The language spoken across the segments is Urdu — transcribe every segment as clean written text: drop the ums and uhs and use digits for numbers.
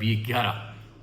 B11,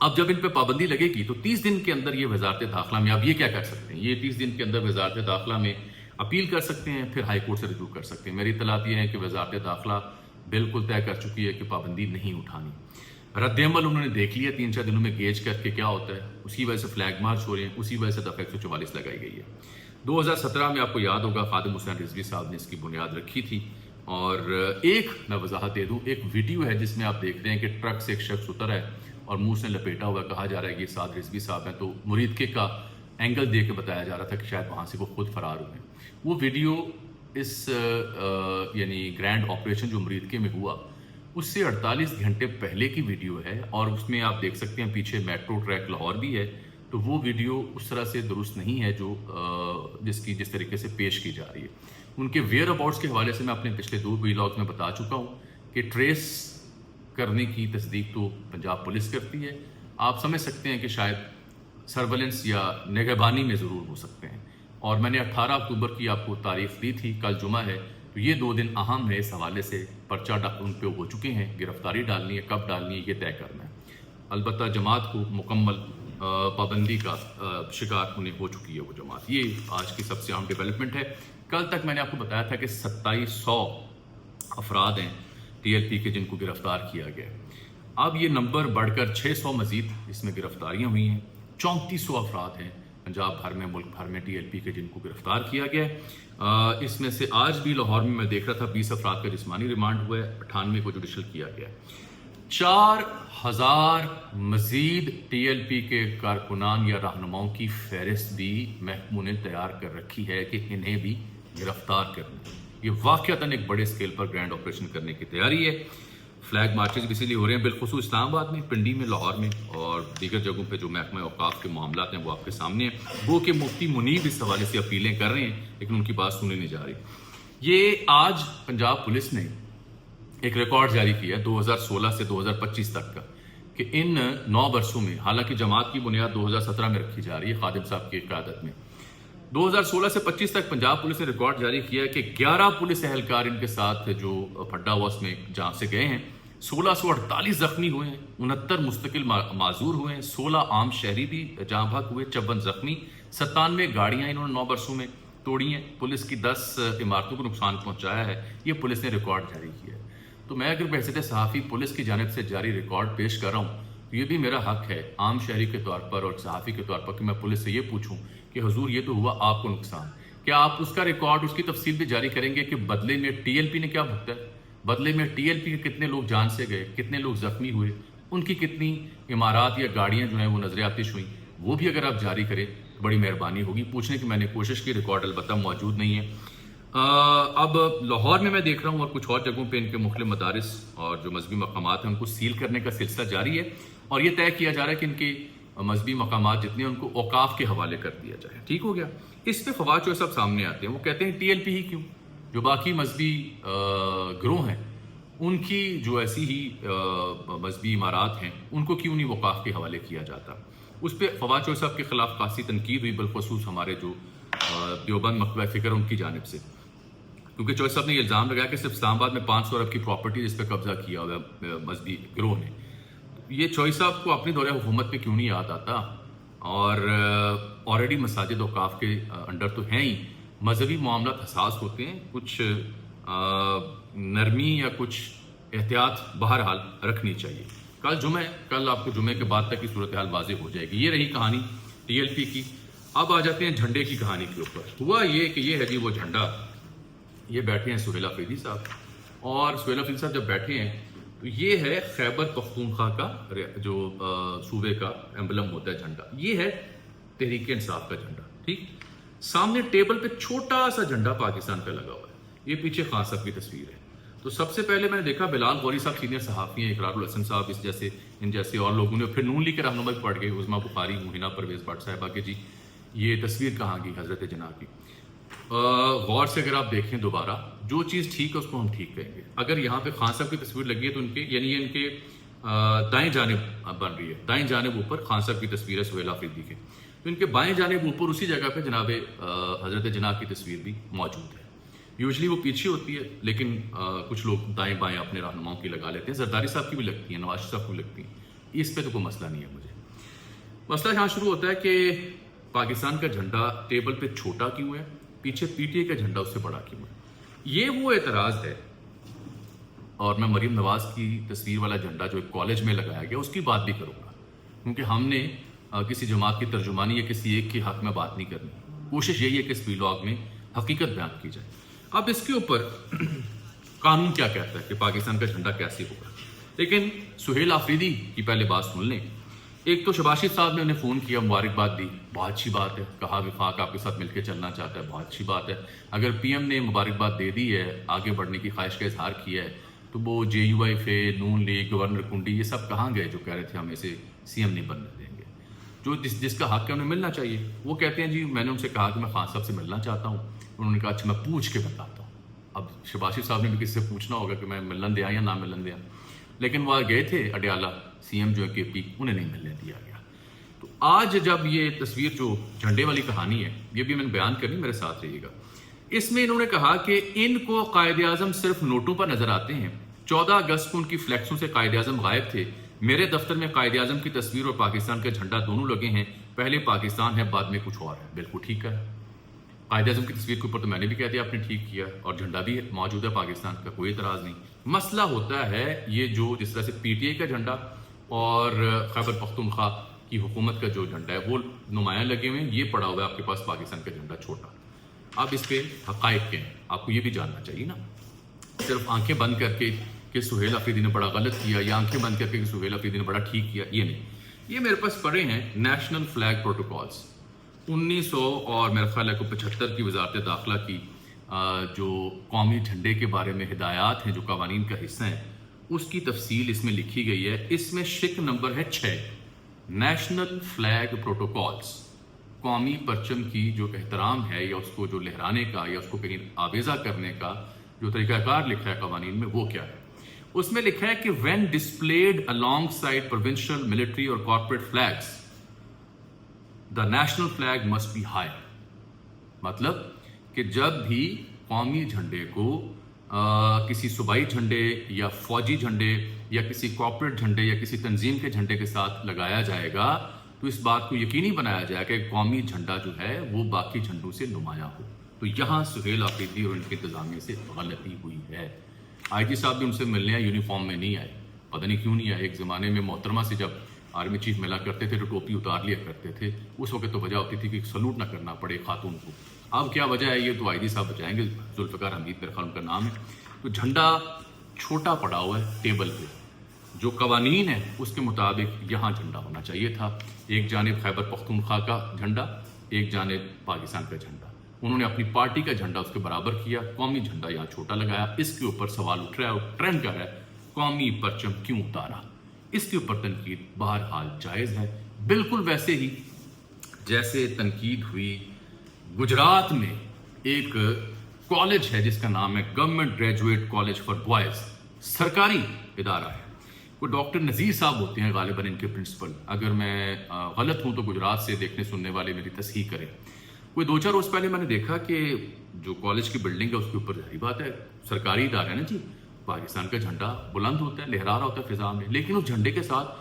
اب جب ان پہ پابندی لگے گی تو 30 دن کے اندر یہ وزارت داخلہ میں اب یہ کیا کر سکتے ہیں، یہ 30 دن کے اندر وزارت داخلہ میں اپیل کر سکتے ہیں، پھر ہائی کورٹ سے رجوع کر سکتے ہیں۔ میری اطلاعات یہ ہے کہ وزارت داخلہ بالکل طے کر چکی ہے کہ پابندی نہیں اٹھانی۔ رد عمل انہوں نے دیکھ لیا 3-4 دنوں میں گیج کر کے کیا ہوتا ہے، اسی وجہ سے فلیگ مارچ ہو رہے ہیں، اسی وجہ سے دفعہ 144 لگائی گئی ہے۔ 2017 میں آپ کو یاد ہوگا خادم حسین رضوی صاحب نے اس کی بنیاد رکھی تھی، اور ایک میں وضاحت دے دوں، ایک ویڈیو ہے جس میں آپ دیکھتے ہیں کہ ٹرک سے ایک شخص اترا ہے اور منہ سے لپیٹا ہوا، کہا جا رہا ہے کہ یہ سعد رضوی صاحب ہیں، تو مریدکے کا اینگل دے کے بتایا جا رہا تھا کہ شاید وہاں سے وہ خود فرار ہوئے ہیں۔ وہ ویڈیو اس یعنی گرینڈ آپریشن جو مریدکے میں ہوا اس سے 48 گھنٹے پہلے کی ویڈیو ہے، اور اس میں آپ دیکھ سکتے ہیں پیچھے میٹرو ٹریک لاہور بھی ہے، تو وہ ویڈیو اس طرح سے درست نہیں ہے جو جس طریقے سے پیش کی جا رہی ہے۔ ان کے ویئر اباؤٹس کے حوالے سے میں اپنے پچھلے 2 ویلاگ میں بتا چکا ہوں کہ ٹریس کرنے کی تصدیق تو پنجاب پولیس کرتی ہے، آپ سمجھ سکتے ہیں کہ شاید سرولنس یا نگہبانی میں ضرور ہو سکتے ہیں، اور میں نے 18 اکتوبر کی آپ کو تاریخ دی تھی، کل جمعہ ہے، تو یہ 2 دن اہم ہے، اس حوالے سے پرچہ ان پہ ہو چکے ہیں، گرفتاری ڈالنی ہے، کب ڈالنی ہے یہ طے کرنا ہے۔ البتہ جماعت کو مکمل پابندی کا شکار ہونے ہو چکی ہے وہ جماعت، یہ آج کی سب سے اہم ڈیولپمنٹ ہے۔ کل تک میں نے آپ کو بتایا تھا کہ 2700 افراد ہیں ٹی ایل پی کے جن کو گرفتار کیا گیا ہے، اب یہ نمبر بڑھ کر 600 مزید اس میں گرفتاریاں ہوئی ہیں، 3400 افراد ہیں پنجاب بھر میں، ملک بھر میں ٹی ایل پی کے جن کو گرفتار کیا گیا ہے۔ اس میں سے آج بھی لاہور میں دیکھ رہا تھا 20 افراد کا جسمانی ریمانڈ ہوا ہے، 98 کو جوڈیشل کیا گیا ہے۔ 4000 مزید ٹی ایل پی کے کارکنان یا رہنماؤں کی فہرست بھی محکموں نے تیار کر رکھی ہے کہ انہیں بھی گرفتار کرنا ہے۔ یہ واقعتاً ایک بڑے اسکیل پر گرینڈ آپریشن کرنے کی تیاری ہے۔ فلیگ مارچز بھی اسی لیے ہو رہے ہیں، بالخصوص اسلام آباد میں، پنڈی میں، لاہور میں اور دیگر جگہوں پہ جو محکمہ اوقاف کے معاملات ہیں وہ آپ کے سامنے ہیں۔ وہ کہ مفتی منیب اس حوالے سے اپیلیں کر رہے ہیں لیکن ان کی بات سنی نہیں جا رہی۔ یہ آج پنجاب پولیس نے ایک ریکارڈ جاری کیا ہے 2016 سے 2025 تک کا، کہ ان 9 برسوں میں، حالانکہ جماعت کی بنیاد 2017 میں رکھی جا رہی ہے خادم صاحب کی قیادت میں، 2016 سے 25 تک پنجاب پولیس نے ریکارڈ جاری کیا ہے کہ 11 پولیس اہلکار ان کے ساتھ جو پھڈا ہوا اس میں جہاں سے گئے ہیں، 1648 زخمی ہوئے ہیں، 69 مستقل معذور ہوئے ہیں، 16 عام شہری بھی جاں بحق ہوئے، 54 زخمی، 97 گاڑیاں انہوں نے 9 برسوں میں توڑی ہیں، پولیس کی 10 عمارتوں کو نقصان پہنچایا ہے۔ یہ پولیس نے ریکارڈ جاری کیا ہے۔ تو میں اگر بحیثیت صحافی پولیس کی جانب سے جاری ریکارڈ پیش کر رہا ہوں تو یہ بھی میرا حق ہے عام شہری کے طور پر اور صحافی کے طور پر کہ میں پولیس سے یہ پوچھوں کہ حضور یہ تو ہوا آپ کو نقصان، کیا آپ اس کا ریکارڈ، اس کی تفصیل بھی جاری کریں گے کہ بدلے میں ٹی ایل پی نے کیا بھگتا ہے، بدلے میں ٹی ایل پی کے کتنے لوگ جان سے گئے، کتنے لوگ زخمی ہوئے، ان کی کتنی عمارات یا گاڑیاں جو ہیں وہ نظر آتش ہوئیں، وہ بھی اگر آپ جاری کریں تو بڑی مہربانی ہوگی۔ پوچھنے کی میں نے کوشش کی، ریکارڈ البتہ موجود نہیں ہے۔ اب لاہور میں دیکھ رہا ہوں اور کچھ اور جگہوں پہ ان کے مختلف مدارس اور جو مذہبی مقامات ہیں ان کو سیل کرنے کا سلسلہ جاری ہے، اور یہ طے کیا جا رہا ہے کہ ان کے مذہبی مقامات جتنے ان کو اوقاف کے حوالے کر دیا جائے۔ ٹھیک ہو گیا۔ اس پہ فواد چوہدری صاحب سامنے آتے ہیں، وہ کہتے ہیں ٹی ایل پی ہی کیوں، جو باقی مذہبی گروہ ہیں ان کی جو ایسی ہی مذہبی عمارات ہیں ان کو کیوں نہیں اوقاف کے حوالے کیا جاتا۔ اس پہ فواد چوہدری صاحب کے خلاف خاصی تنقید ہوئی، بالخصوص ہمارے جو دیوبند مکتبہ فکر ان کی جانب سے، کیونکہ چوہدری صاحب نے یہ الزام لگایا کہ صرف اسلام آباد میں 500 ارب کی پراپرٹی جس پہ قبضہ کیا ہوا ہے مذہبی گروہ نے۔ یہ چوہدری صاحب کو اپنی دور حکومت میں کیوں نہیں یاد آتا، اور آلریڈی مساجد اوقاف کے انڈر تو ہیں ہی، مذہبی معاملات حساس ہوتے ہیں، کچھ نرمی یا کچھ احتیاط بہرحال رکھنی چاہیے۔ کل جمعہ ہے، کل آپ کو جمعے کے بعد تک کی صورتحال واضح ہو جائے گی۔ یہ رہی کہانی ٹی ایل پی کی۔ اب آ جاتے ہیں جھنڈے کی کہانی کے اوپر۔ ہوا یہ کہ یہ ہے جی وہ جھنڈا، یہ بیٹھے ہیں سہیل افریدی صاحب، اور سہیل افریدی صاحب جب بیٹھے ہیں تو یہ ہے خیبر پختونخوا کا جو صوبے کا ایمبلم ہوتا ہے جھنڈا، یہ ہے تحریک انصاف کا جھنڈا۔ ٹھیک، سامنے ٹیبل پہ چھوٹا سا جھنڈا پاکستان کا لگا ہوا ہے، یہ پیچھے خان صاحب کی تصویر ہے۔ تو سب سے پہلے میں نے دیکھا بلال غوری صاحب سینئر صحافی ہیں، اقرار الحسن صاحب ان جیسے اور لوگوں نے، پھر نون لیگ کے رہنما بھی پڑھ گئے، عظمیٰ بخاری، مہینہ پرویز بٹ صاحبہ کہ جی یہ تصویر کہاں گئی حضرت جناب کی۔ غور سے اگر آپ دیکھیں دوبارہ، جو چیز ٹھیک ہے اس کو ہم ٹھیک کہیں گے۔ اگر یہاں پہ خان صاحب کی تصویر لگی ہے تو ان کے یعنی ان کے دائیں جانب بن رہی ہے، دائیں جانب اوپر خان صاحب کی تصویر ہے سہیل افریدی کے، تو ان کے بائیں جانب اوپر اسی جگہ پہ جناب حضرت جناب کی تصویر بھی موجود ہے۔ یوزلی وہ پیچھے ہوتی ہے لیکن کچھ لوگ دائیں بائیں اپنے رہنماؤں کی لگا لیتے ہیں، زرداری صاحب کی بھی لگتی ہیں، نواز صاحب کی بھی لگتی ہیں، اس پہ تو کوئی مسئلہ نہیں ہے مجھے. مسئلہ یہاں شروع ہوتا ہے کہ پاکستان کا جھنڈا ٹیبل پہ چھوٹا کیوں ہے, پیچھے پی ٹی اے کا جھنڈا اس سے بڑا کیوں ہے. یہ وہ اعتراض ہے. اور میں مریم نواز کی تصویر والا جھنڈا جو ایک کالج میں لگایا گیا اس کی بات بھی کروں گا, کیونکہ ہم نے کسی جماعت کی ترجمانی یا کسی ایک کے حق میں بات نہیں کرنی. کوشش یہی ہے کہ اس ویلاگ میں حقیقت بیان کی جائے. اب اس کے اوپر قانون کیا کہتا ہے کہ پاکستان کا جھنڈا کیسے ہوگا. لیکن سہیل آفریدی کی پہلے بات سن لیں. ایک تو شباشر صاحب نے انہیں فون کیا, مبارکباد دی, بہت اچھی بات ہے, کہا وفاق آپ کے ساتھ مل کے چلنا چاہتا ہے, بہت اچھی بات ہے. اگر پی ایم نے مبارکباد دے دی ہے, آگے بڑھنے کی خواہش کا اظہار کیا ہے, تو وہ جے یو آئی فے, نون لیگ, گورنر کنڈی, یہ سب کہاں گئے جو کہہ رہے تھے ہم اسے سی ایم نہیں بننے دیں گے. جو جس کا حق ہے انہیں ملنا چاہیے. وہ کہتے ہیں جی میں نے ان سے کہا کہ میں خان صاحب سے ملنا چاہتا ہوں. انہوں نے کہا اچھا میں پوچھ کے بتاتا ہوں. اب شباشر صاحب نے بھی کسی سے پوچھنا ہوگا کہ میں ملن دیا یا نہ ملن دیا. لیکن وہ گئے تھے اڈیالہ, سی ایم جو ہے کے پی, انہیں نہیں ملنے دیا گیا. تو آج جب یہ تصویر جو جھنڈے والی کہانی ہے یہ بھی میں نے بیان کرنی, میرے ساتھ رہیے گا. اس میں انہوں نے کہا کہ ان کو قائد اعظم صرف نوٹوں پر نظر آتے ہیں. 14 اگست کو ان کی فلیکسوں سے قائد اعظم غائب تھے. میرے دفتر میں قائد اعظم کی تصویر اور پاکستان کا جھنڈا دونوں لگے ہیں. پہلے پاکستان ہے, بعد میں کچھ اور ہے. بالکل ٹھیک ہے. قائد اعظم کی تصویر کے اوپر تو میں نے بھی کہہ دیا آپ نے ٹھیک کیا, اور جھنڈا بھی موجود ہے پاکستان کا, کوئی اعتراض نہیں. مسئلہ ہوتا ہے یہ جو جس طرح سے پی ٹی اے کا جھنڈا اور خیبر پختونخوا کی حکومت کا جو جھنڈا ہے وہ نمایاں لگے ہوئے ہیں, یہ پڑا ہوا ہے آپ کے پاس پاکستان کا جھنڈا چھوٹا. اب اس پہ حقائق کے ہیں, آپ کو یہ بھی جاننا چاہیے نا. صرف آنکھیں بند کر کے کہ سہیل آفریدی نے بڑا غلط کیا, یا آنکھیں بند کر کے کہ سہیل آفریدی نے بڑا ٹھیک کیا, یہ نہیں. یہ میرے پاس پڑے ہیں نیشنل فلیگ پروٹوکالز 1900 اور میرا خیال ہے کو 75 کی وزارت داخلہ کی جو قومی جھنڈے کے بارے میں ہدایات ہیں جو قوانین کا حصہ ہیں, اس کی تفصیل اس میں لکھی گئی ہے. اس میں شک نمبر ہے 6, نیشنل فلیگ پروٹوکالز. قومی پرچم کی جو احترام ہے یا اس کو جو لہرانے کا یا اس کو کہیں آویزہ کرنے کا جو طریقہ کار لکھا ہے قوانین میں, وہ کیا ہے. اس میں لکھا ہے کہ when displayed alongside provincial, military اور corporate flags, the national flag must be high. مطلب کہ جب بھی قومی جھنڈے کو کسی صوبائی جھنڈے یا فوجی جھنڈے یا کسی کارپوریٹ جھنڈے یا کسی تنظیم کے جھنڈے کے ساتھ لگایا جائے گا تو اس بات کو یقینی بنایا جائے کہ قومی جھنڈا جو ہے وہ باقی جھنڈوں سے نمایاں ہو. تو یہاں سہیل آفریدی اور ان کے انتظامیہ سے غلطی ہوئی ہے. آئی جی صاحب بھی ان سے ملنے آئے, یونیفارم میں نہیں آئے, پتہ نہیں کیوں نہیں آئے. ایک زمانے میں محترمہ سے جب آرمی چیف ملا کرتے تھے تو ٹوپی اتار لیا کرتے تھے, اس وقت تو وجہ ہوتی تھی کہ سلوٹ نہ کرنا پڑے خاتون کو. اب کیا وجہ ہے یہ تو آئی جی صاحب بتائیں گے, ذوالفقار حمید میرے خیال ان کا نام ہے. تو جھنڈا چھوٹا پڑا ہوا ہے ٹیبل پہ, جو قوانین ہے اس کے مطابق یہاں جھنڈا ہونا چاہیے تھا. ایک جانب خیبر پختونخوا کا جھنڈا, ایک جانب پاکستان کا جھنڈا. انہوں نے اپنی پارٹی کا جھنڈا اس کے برابر کیا, قومی جھنڈا یہاں چھوٹا لگایا. اس کے اوپر سوال اٹھ رہا ہے, ٹرینڈ کر رہا ہے قومی پرچم کیوں اتارا. اس کے اوپر تنقید بہرحال جائز ہے, بالکل ویسے ہی جیسے تنقید ہوئی گجرات میں ایک کالج ہے جس کا نام ہے government graduate college for boys, سرکاری ادارہ ہے. وہ ڈاکٹر نذیر صاحب ہوتے ہیں غالباً ان کے پرنسپل. اگر میں غلط ہوں تو گجرات سے دیکھنے سننے والے میری تصحیح کریں. کوئی 2-4 روز پہلے میں نے دیکھا کہ جو کالج کی بلڈنگ ہے اس کے اوپر ظاہری بات ہے سرکاری ادارہ ہے نا جی, پاکستان کا جھنڈا بلند ہوتا ہے, لہرا رہا ہوتا ہے فضا میں, لیکن اس جھنڈے کے ساتھ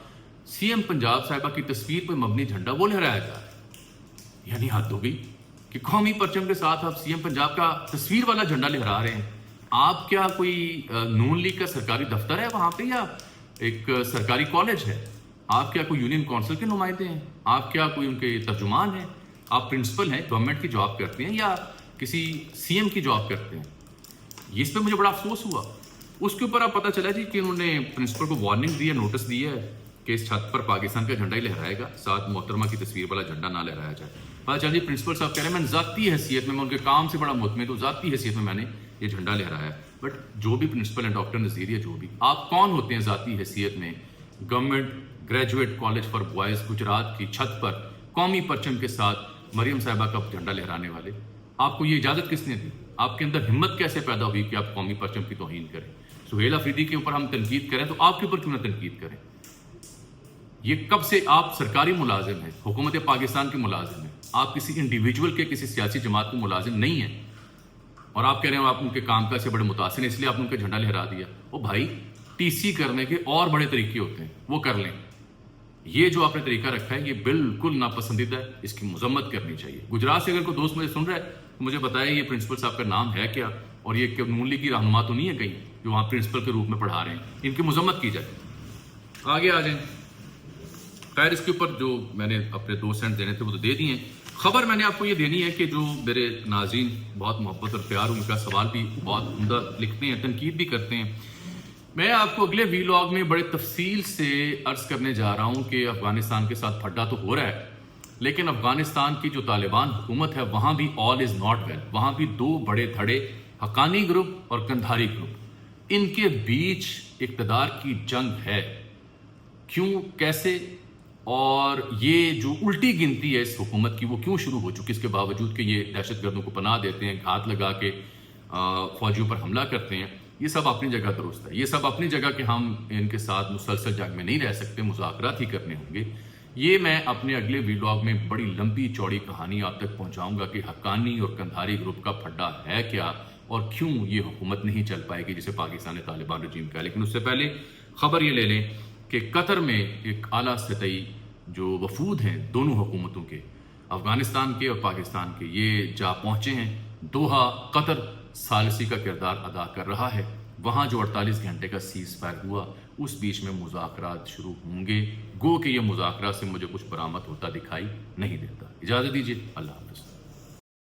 سی ایم پنجاب صاحبہ کی تصویر پہ مبنی جھنڈا وہ لہرایا جا رہا ہے. یعنی حد ہو گئی کہ قومی پرچم کے ساتھ آپ سی ایم پنجاب کا تصویر والا جھنڈا لہرا رہے ہیں. آپ کیا کوئی نون لیگ کا سرکاری دفتر ہے وہاں پہ, یا ایک سرکاری کالج ہے؟ آپ کیا کوئی یونین کونسل کے نمائندے ہیں؟ آپ کیا کوئی ان کے ترجمان ہیں؟ آپ پرنسپل ہیں, گورنمنٹ کی جاب کرتے ہیں یا کسی سی ایم کی جاب کرتے ہیں؟ اس پہ مجھے بڑا افسوس ہوا. اس کے اوپر آپ پتہ چلا جی کہ انہوں نے پرنسپل کو وارننگ دی ہے, نوٹس دی ہے کہ اس چھت پر پاکستان کا جھنڈا ہی لہرائے گا, ساتھ محترمہ کی تصویر والا جھنڈا نہ لہرایا جائے. پتہ چلا جی پرنسپل صاحب کہہ رہے ہیں میں ذاتی حیثیت میں ان کے کام سے بڑا مطمئن ہوں, ذاتی حیثیت میں نے یہ جھنڈا لہرایا. بٹ جو بھی پرنسپل ہیں ڈاکٹر نذیر یا جو بھی, آپ کون ہوتے ہیں ذاتی حیثیت میں government graduate college for boys Gujarat کی چھت پر قومی پرچم کے ساتھ مریم صاحبہ کا جھنڈا لہرانے والے؟ آپ کو یہ اجازت کس نے دی؟ آپ کے اندر ہمت کیسے پیدا ہوئی کہ آپ قومی پرچم کی توہین کریں؟ سہیل آفریدی کے اوپر ہم تنقید کریں تو آپ کے اوپر کیوں نہ تنقید کریں؟ یہ کب سے آپ سرکاری ملازم ہیں, حکومت پاکستان کے ملازم ہیں, آپ کسی انڈیویجول کے کسی سیاسی جماعت کے ملازم نہیں ہیں, اور آپ کہہ رہے ہیں آپ ان کے کام کاج سے بڑے متاثر ہیں اس لیے آپ نے ان کا جھنڈا لہرا دیا. او بھائی, ٹی سی کرنے کے اور بڑے طریقے ہوتے ہیں, وہ کر لیں. یہ جو آپ نے طریقہ رکھا ہے یہ بالکل ناپسندیدہ ہے، اس کی مذمت کرنی چاہیے۔ گجرات سے اگر کوئی دوست مجھے سن رہا ہے تو مجھے بتائے یہ پرنسپل صاحب کا نام ہے کیا، اور یہ نون لیگ کی رہنما تو نہیں ہے کہیں جو وہاں پرنسپل کے روپ میں پڑھا رہے ہیں، ان کی مذمت کی جائے۔ آگے آ جائیں۔ خیر اس کے اوپر جو میں نے اپنے 2 سینٹ دینے تھے وہ تو دے دیے ہیں۔ خبر میں نے آپ کو یہ دینی ہے کہ جو میرے ناظرین بہت محبت اور پیار، ان کا سوال بھی بہت عمدہ لکھتے ہیں، تنقید بھی کرتے ہیں۔ میں آپ کو اگلے ویلاگ میں بڑے تفصیل سے عرض کرنے جا رہا ہوں کہ افغانستان کے ساتھ پھڈا تو ہو رہا ہے، لیکن افغانستان کی جو طالبان حکومت ہے وہاں بھی آل از ناٹ ویل، وہاں بھی 2 بڑے دھڑے، حقانی گروپ اور کندھاری گروپ، ان کے بیچ اقتدار کی جنگ ہے۔ کیوں، کیسے، اور یہ جو الٹی گنتی ہے اس حکومت کی وہ کیوں شروع ہو چکی، اس کے باوجود کہ یہ دہشت گردوں کو پناہ دیتے ہیں، گھات لگا کے فوجیوں پر حملہ کرتے ہیں، یہ سب اپنی جگہ درست ہے، یہ سب اپنی جگہ کہ ہم ان کے ساتھ مسلسل جنگ میں نہیں رہ سکتے، مذاکرات ہی کرنے ہوں گے۔ یہ میں اپنے اگلے ویلاگ میں بڑی لمبی چوڑی کہانی آپ تک پہنچاؤں گا کہ حقانی اور کندھاری گروپ کا پھڈا ہے کیا اور کیوں یہ حکومت نہیں چل پائے گی جسے پاکستان طالبان رجیم کا۔ لیکن اس سے پہلے خبر یہ لے لیں کہ قطر میں ایک اعلیٰ سطحی جو وفود ہیں دونوں حکومتوں کے، افغانستان کے اور پاکستان کے، یہ جا پہنچے ہیں۔ دوحہ قطر ثالثی کا کردار ادا کر رہا ہے، وہاں جو 48 گھنٹے کا سیز فائر ہوا اس بیچ میں مذاکرات شروع ہوں گے، گو کہ یہ مذاکرات سے مجھے کچھ برآمد ہوتا دکھائی نہیں دیتا۔ اجازت دیجیے، اللہ حافظ۔